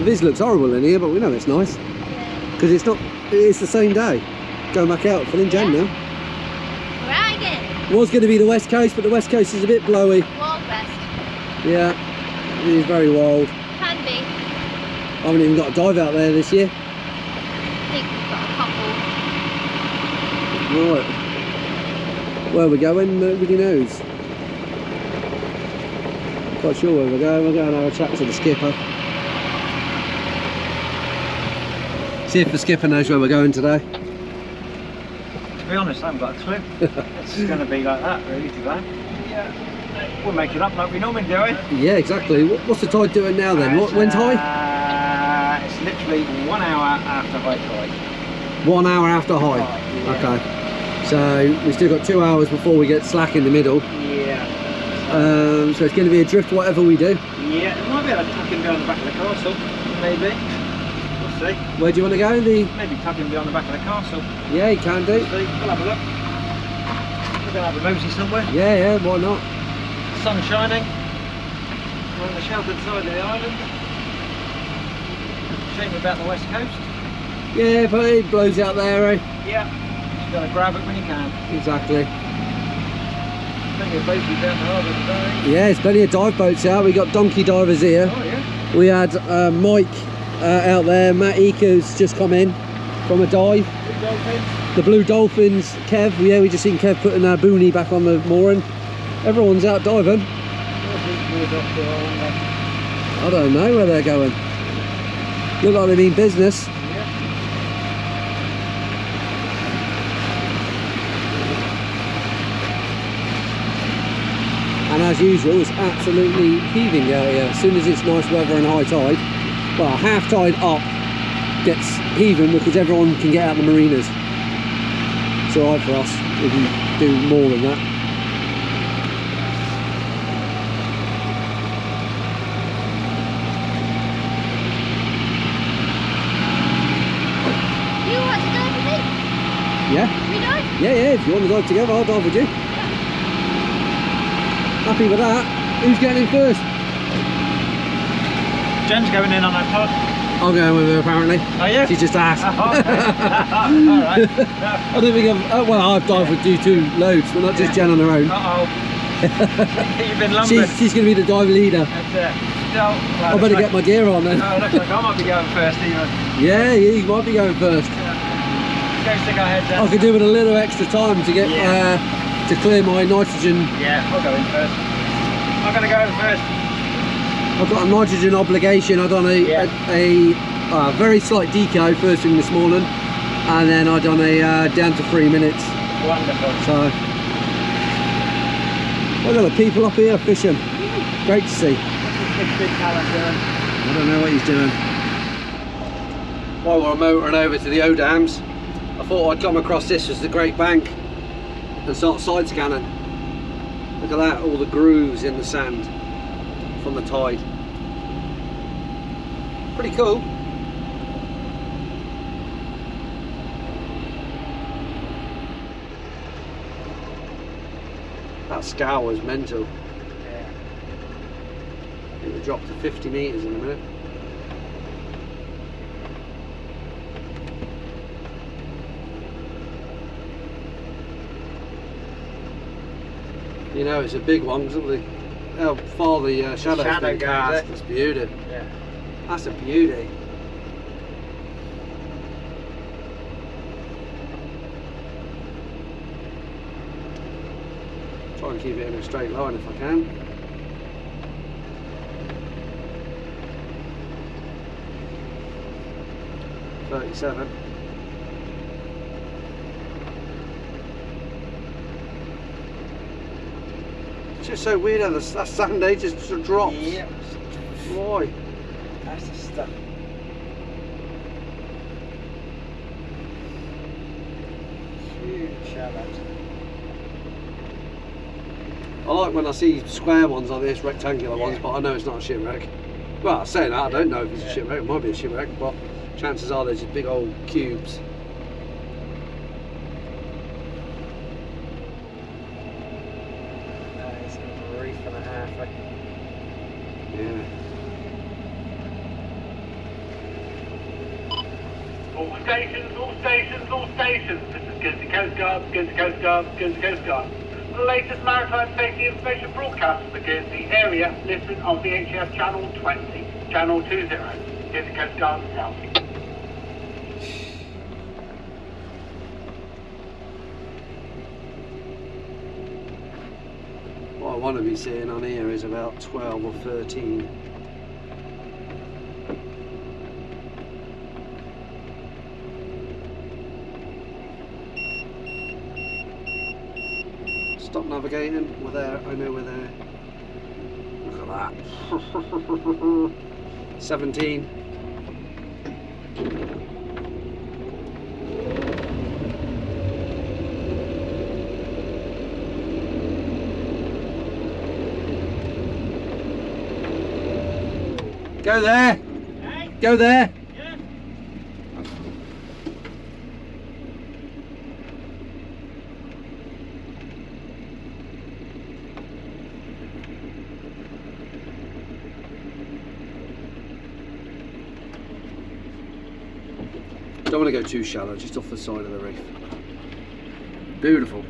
The vis looks horrible in here, but we know it's nice. Because it's not, it's the same day. Going back out for in Jan now. Right again. Was going to be the west coast, but the west coast is a bit blowy. Wild west. Yeah, it is very wild. Can be. I haven't even got a dive out there this year. I think we've got a couple. Right. Where we're going, nobody knows. Quite sure where we're going. We're going to have a chat to the skipper. See if the skipper knows where we're going today. To be honest, I haven't got a clue. It's going to be like that really today. Yeah. We'll make it up like we normally do it. Yeah, exactly. What's the tide doing now then? When's high? It's literally 1 hour after high tide. 1 hour after high? Yeah. Okay. So we've still got 2 hours before we get slack in the middle. Yeah. So it's going to be a drift whatever we do. Yeah, it might be able to tuck in behind the back of the castle, maybe. We'll see. Where do you want to go? Maybe tuck in behind the back of the castle. Yeah, you can do. We'll see. We'll have a look. We're going to have a mosey somewhere. Yeah, why not? Sun shining. We're on the sheltered side of the island. Shame about the west coast. Yeah, but it blows out there, eh? Yeah. Just got to grab it when you can. Exactly. Plenty of boats down the harbour today. Yeah, there's plenty of dive boats out. We got donkey divers here. Oh yeah. We had Mike out there. Matt Eco's just come in from a dive. Big dolphins. The blue dolphins. Kev, yeah, we just seen Kev putting our boonie back on the mooring. Everyone's out diving. I don't know where they're going. Look like they mean business. Yeah. And as usual, it's absolutely heaving out here. As soon as it's nice weather and high tide, well, half tide up gets heaving because everyone can get out the marinas. It's alright for us. We can do more than that. You want to dive with me? Yeah? We dive? Yeah, if you want to dive together, I'll dive with you. Happy with that. Who's getting in first? Jen's going in on that pod. I'm going with her apparently. Are you? She's just asked. Okay. Alright. I don't think well, I've dived with you two loads, but not just Jen on her own. Uh-oh. You've been lumbered. She's going to be the dive leader. That's it. Well, I better get my gear on then. Oh, looks like I might be going first even. Yeah, you might be going first. Let's go stick our heads I out. could do with a little extra time to get to clear my nitrogen. Yeah, I'll go in first. I'm going to go in first. I've got a nitrogen obligation. I've done a very slight deco first thing this morning, and then I've done a down to 3 minutes. Wonderful. So look at the people up here fishing. Great to see. What's this big talent doing? I don't know what he's doing. While we're motoring over to the Audames, I thought I'd come across this as the Great Bank and start side scanning. Look at that, all the grooves in the sand from the tide. Pretty cool. That scour was mental. Yeah. It will drop to 50 metres in a minute. You know, it's a big one because of how far the shadow's shadow been goes, cast. eh? It's beauty. Yeah. That's a beauty. Try and keep it in a straight line if I can. .37. It's just so weird how that Sunday just sort of drops. Yep. Why? That's the stuff. Huge shadows. I like when I see square ones like this, rectangular ones, but I know it's not a shipwreck. Well, I say that, I don't know if it's a shipwreck, it might be a shipwreck, but chances are there's just big old cubes. That is a reef and a half. Yeah. All stations, all stations, all stations. This is Guernsey Coast Guard, Guernsey Coast Guard, Guernsey Coast Guard. The latest maritime safety information broadcast for the Guernsey area, listen on VHF channel 20, channel 20, Guernsey Coast Guard South. What I want to be seeing on here is about 12 or 13. Stop navigating, we're there, I know we're there. Look at that. 17. Go there! Hey? Go there! Yeah. Don't want to go too shallow, just off the side of the reef. Beautiful.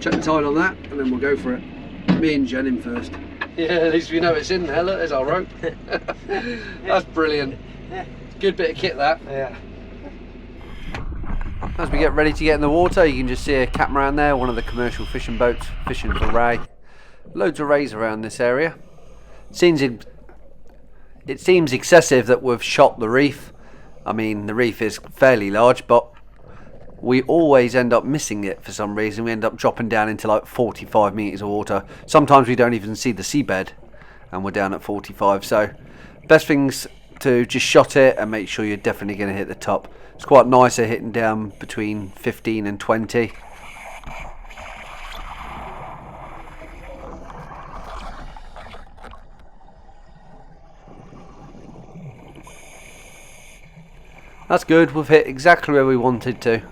Check the tide on that and then we'll go for it. Me and Jen in first. Yeah, at least we know it's in there. Look, there's our rope. That's brilliant. Good bit of kit that. Yeah. As we get ready to get in the water, you can just see a catamaran there, one of the commercial fishing boats fishing for ray. Loads of rays around this area. It seems excessive that we've shot the reef. I mean, the reef is fairly large, but we always end up missing it for some reason. We end up dropping down into like 45 metres of water. Sometimes we don't even see the seabed and we're down at 45. So best thing's to just shot it and make sure you're definitely going to hit the top. It's quite nice at hitting down between 15 and 20. That's good, we've hit exactly where we wanted to.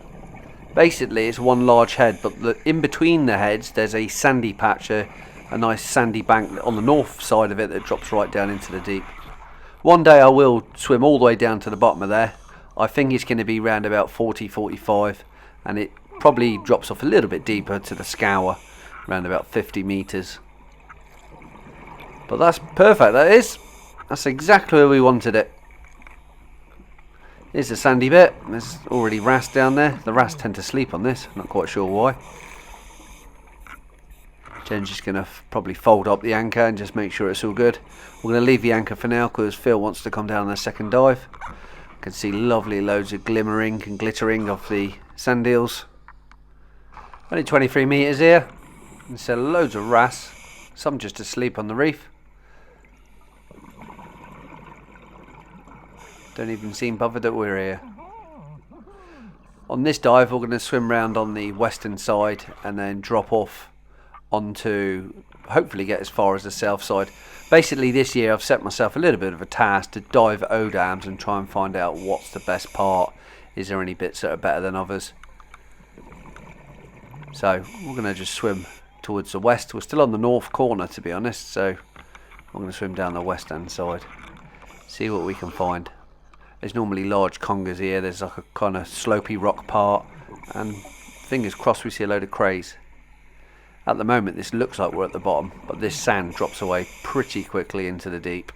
Basically it's one large head, but in between the heads there's a sandy patch, a nice sandy bank on the north side of it that drops right down into the deep. One day I will swim all the way down to the bottom of there. I think it's going to be round about 40-45 and it probably drops off a little bit deeper to the scour, around about 50 metres. But that's perfect, that is. That's exactly where we wanted it. Here's the sandy bit. There's already wrasse down there. The wrasse tend to sleep on this. Not quite sure why. Jen's just going to probably fold up the anchor and just make sure it's all good. We're going to leave the anchor for now because Phil wants to come down on the second dive. You can see lovely loads of glimmering and glittering of the sand eels. Only 23 metres here. And so loads of wrasse. Some just asleep on the reef. Don't even seem bothered that we're here. On this dive we're going to swim round on the western side and then drop off onto, hopefully get as far as the south side. Basically this year I've set myself a little bit of a task to dive Audames and try and find out what's the best part. Is there any bits that are better than others? So we're going to just swim towards the west. We're still on the north corner to be honest, so I'm going to swim down the west hand side. See what we can find. There's normally large congers here. There's like a kind of slopey rock part, and fingers crossed we see a load of crays. At the moment this looks like we're at the bottom, but this sand drops away pretty quickly into the deep.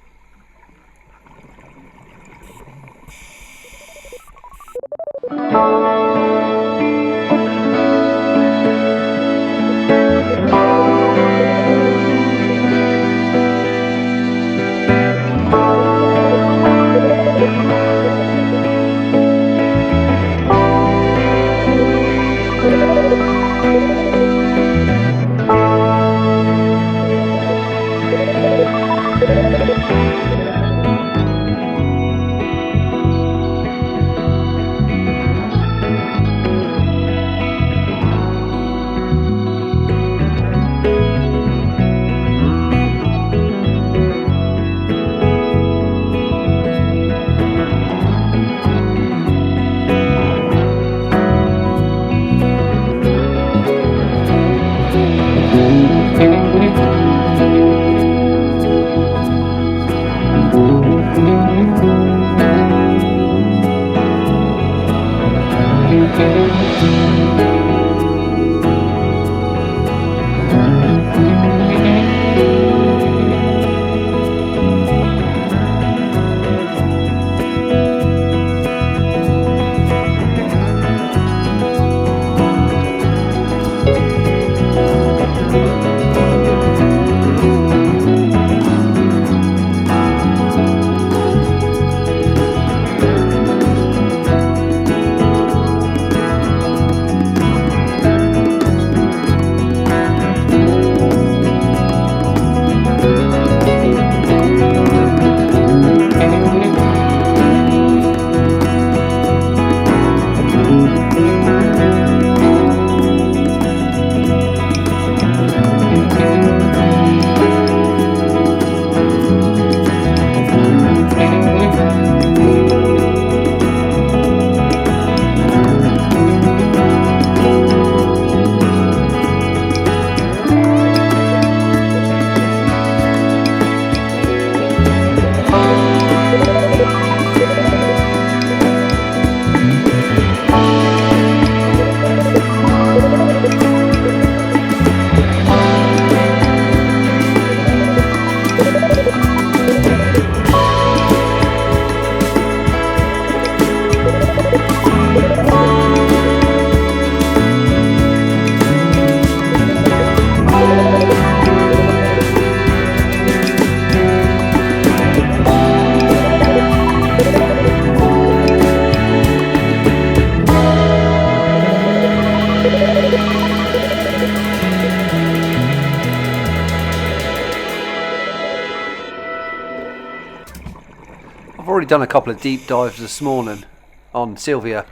I've already done a couple of deep dives this morning on Sylvia,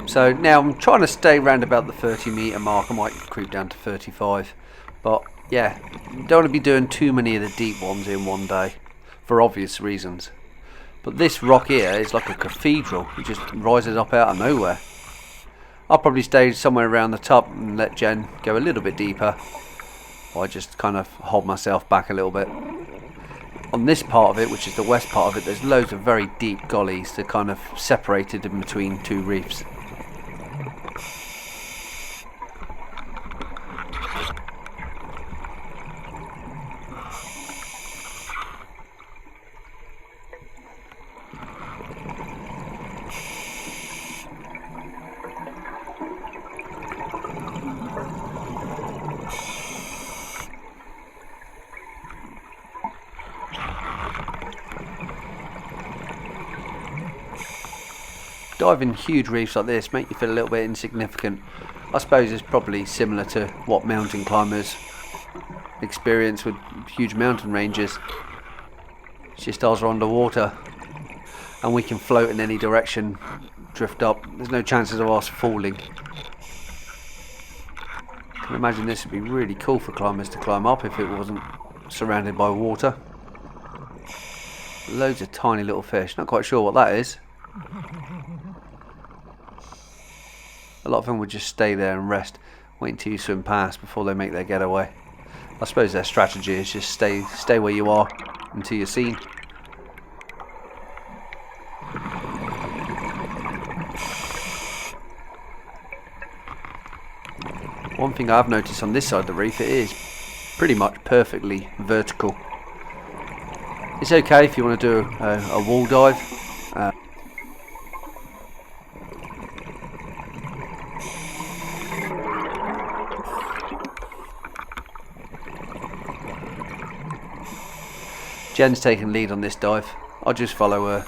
so now I'm trying to stay around about the 30 metre mark. I might creep down to 35, but yeah, don't want to be doing too many of the deep ones in one day for obvious reasons. But this rock here is like a cathedral. It just rises up out of nowhere. I'll probably stay somewhere around the top and let Jen go a little bit deeper, or I just kind of hold myself back a little bit. On this part of it, which is the west part of it, there's loads of very deep gullies that kind of separated in between two reefs. Diving huge reefs like this make you feel a little bit insignificant. I suppose it's probably similar to what mountain climbers experience with huge mountain ranges. It's just ours are underwater and we can float in any direction, drift up. There's no chances of us falling. I can imagine this would be really cool for climbers to climb up if it wasn't surrounded by water. Loads of tiny little fish, not quite sure what that is. A lot of them would just stay there and rest, wait until you swim past before they make their getaway. I suppose their strategy is just stay where you are until you're seen. One thing I've noticed on this side of the reef, it is pretty much perfectly vertical. It's okay if you want to do a wall dive. Jen's taking lead on this dive. I'll just follow her.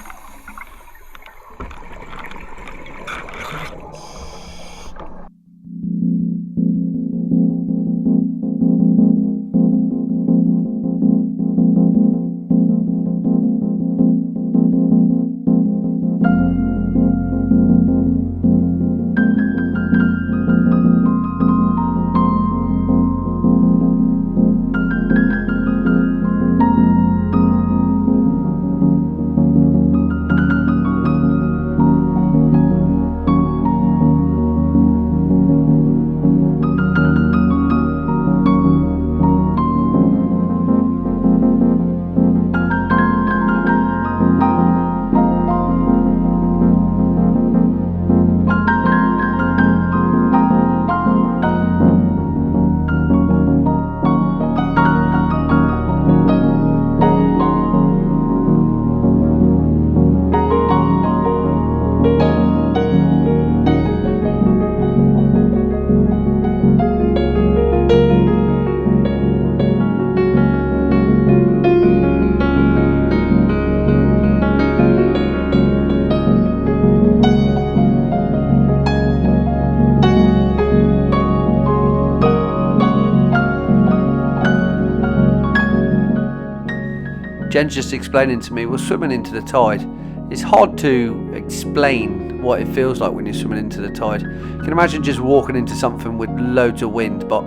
Jen's just explaining to me, we're swimming into the tide. It's hard to explain what it feels like when you're swimming into the tide. You can imagine just walking into something with loads of wind, but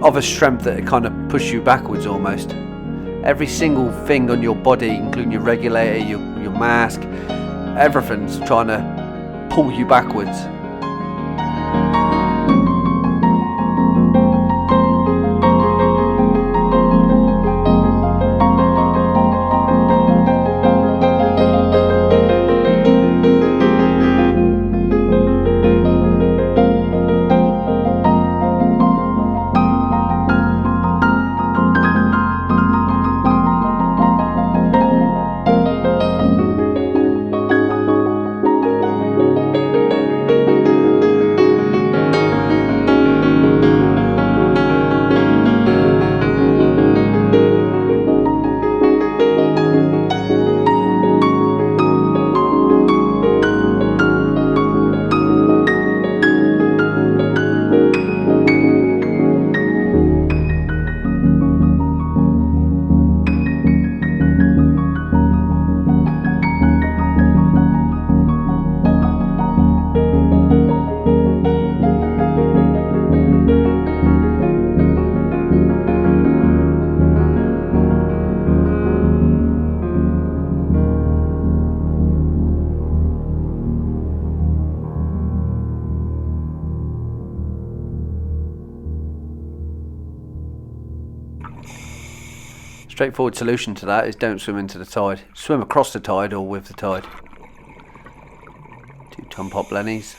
of a strength that it kind of pushes you backwards almost. Every single thing on your body, including your regulator, your mask, everything's trying to pull you backwards. Straightforward solution to that is don't swim into the tide. Swim across the tide or with the tide. 2 ton pop blennies.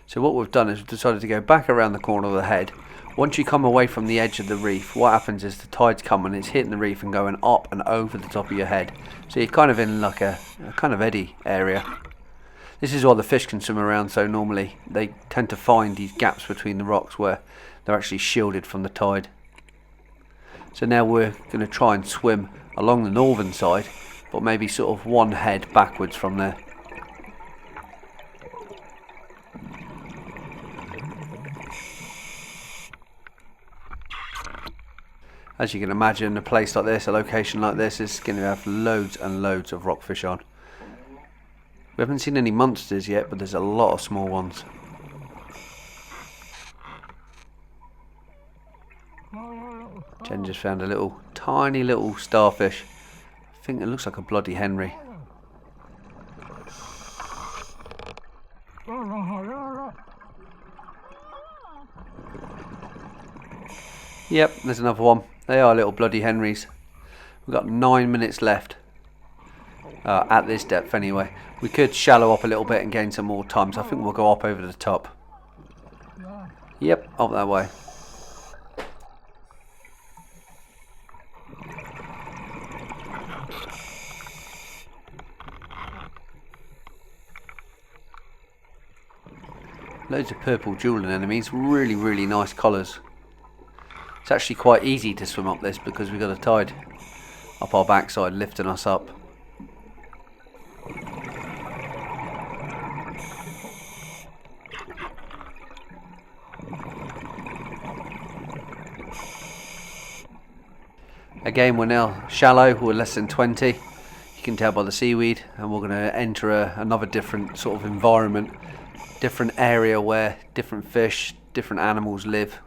So what we've done is we've decided to go back around the corner of the head. Once you come away from the edge of the reef, what happens is the tide's coming, it's hitting the reef and going up and over the top of your head. So you're kind of in like a kind of eddy area. This is why the fish can swim around so normally. They tend to find these gaps between the rocks where they're actually shielded from the tide. So now we're going to try and swim along the northern side, but maybe sort of one head backwards from there. As you can imagine, a place like this, a location like this, is going to have loads and loads of rockfish on. We haven't seen any monsters yet, but there's a lot of small ones. Jen just found a tiny little starfish. I think it looks like a bloody Henry. Yep, there's another one. They are little bloody Henrys. We've got 9 minutes left. At this depth anyway. We could shallow up a little bit and gain some more time, so I think we'll go up over the top. Yep, up that way. Loads of purple jewel anemones, really nice colours. It's actually quite easy to swim up this because we've got a tide up our backside lifting us up. Again, we're now shallow, we're less than 20. You can tell by the seaweed, and we're going to enter another different sort of environment. Different area where different fish, different animals live.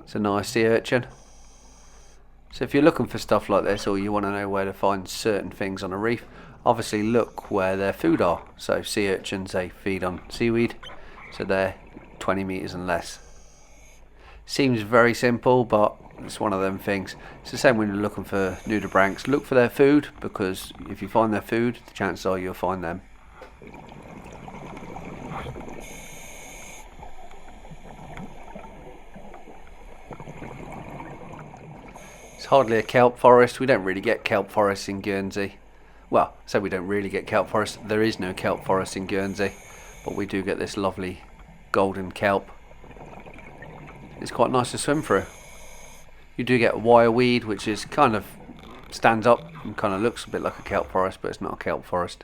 It's a nice sea urchin. So if you're looking for stuff like this, or you want to know where to find certain things on a reef, obviously look where their food are. So sea urchins, they feed on seaweed, so they're 20 meters and less. Seems very simple, but it's one of them things. It's the same when you're looking for nudibranchs. Look for their food, because if you find their food, the chances are you'll find them. It's hardly a kelp forest. We don't really get kelp forests in Guernsey. Well, I say we don't really get kelp forest. There is no kelp forest in Guernsey, but we do get this lovely golden kelp. It's quite nice to swim through. You do get wireweed, which is kind of stands up and kind of looks a bit like a kelp forest, but it's not a kelp forest.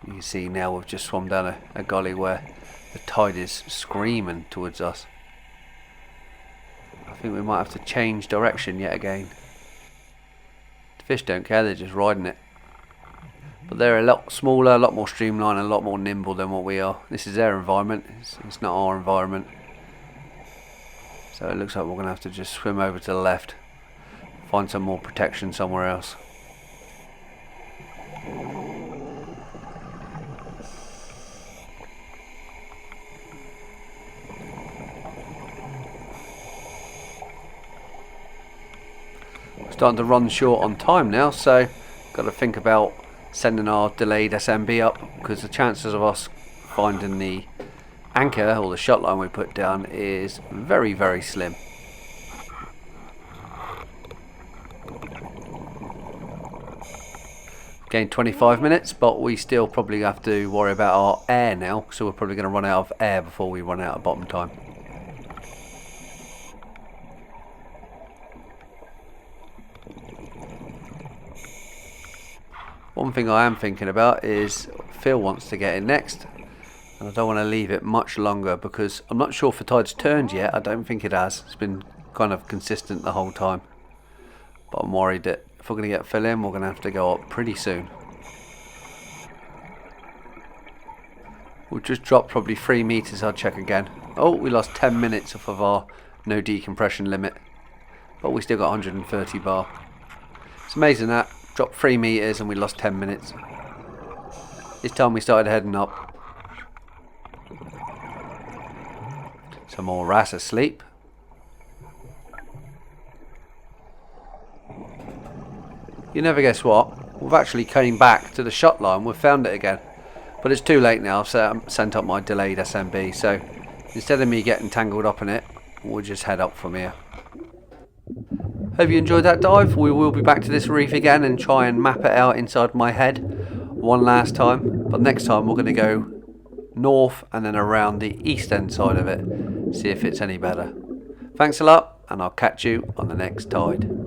You can see now we've just swum down a gully where the tide is screaming towards us. I think we might have to change direction yet again. The fish don't care, they're just riding it. But they're a lot smaller, a lot more streamlined, and a lot more nimble than what we are. This is their environment, it's not our environment. So it looks like we're going to have to just swim over to the left, find some more protection somewhere else. We're starting to run short on time now, so got to think about sending our delayed SMB up, because the chances of us finding the anchor or the shot line we put down is very, very slim. Gained 25 minutes, but we still probably have to worry about our air now, so we're probably going to run out of air before we run out of bottom time. One thing I am thinking about is Phil wants to get in next, and I don't want to leave it much longer because I'm not sure if the tide's turned yet. I don't think it has. It's been kind of consistent the whole time, but I'm worried that if we're going to get Phil in, we're going to have to go up pretty soon. We'll just drop probably 3 meters. I'll check again. Oh, we lost 10 minutes off of our no decompression limit, but we still got 130 bar. It's amazing that. Dropped 3 meters and we lost 10 minutes. This time we started heading up. Some more wrasse asleep. You never guess what? We've actually came back to the shot line. We've found it again. But it's too late now, so I've sent up my delayed SMB. So instead of me getting tangled up in it, we'll just head up from here. Hope you enjoyed that dive. We will be back to this reef again and try and map it out inside my head one last time. But next time we're going to go north and then around the east end side of it. See if it's any better. Thanks a lot, and I'll catch you on the next tide.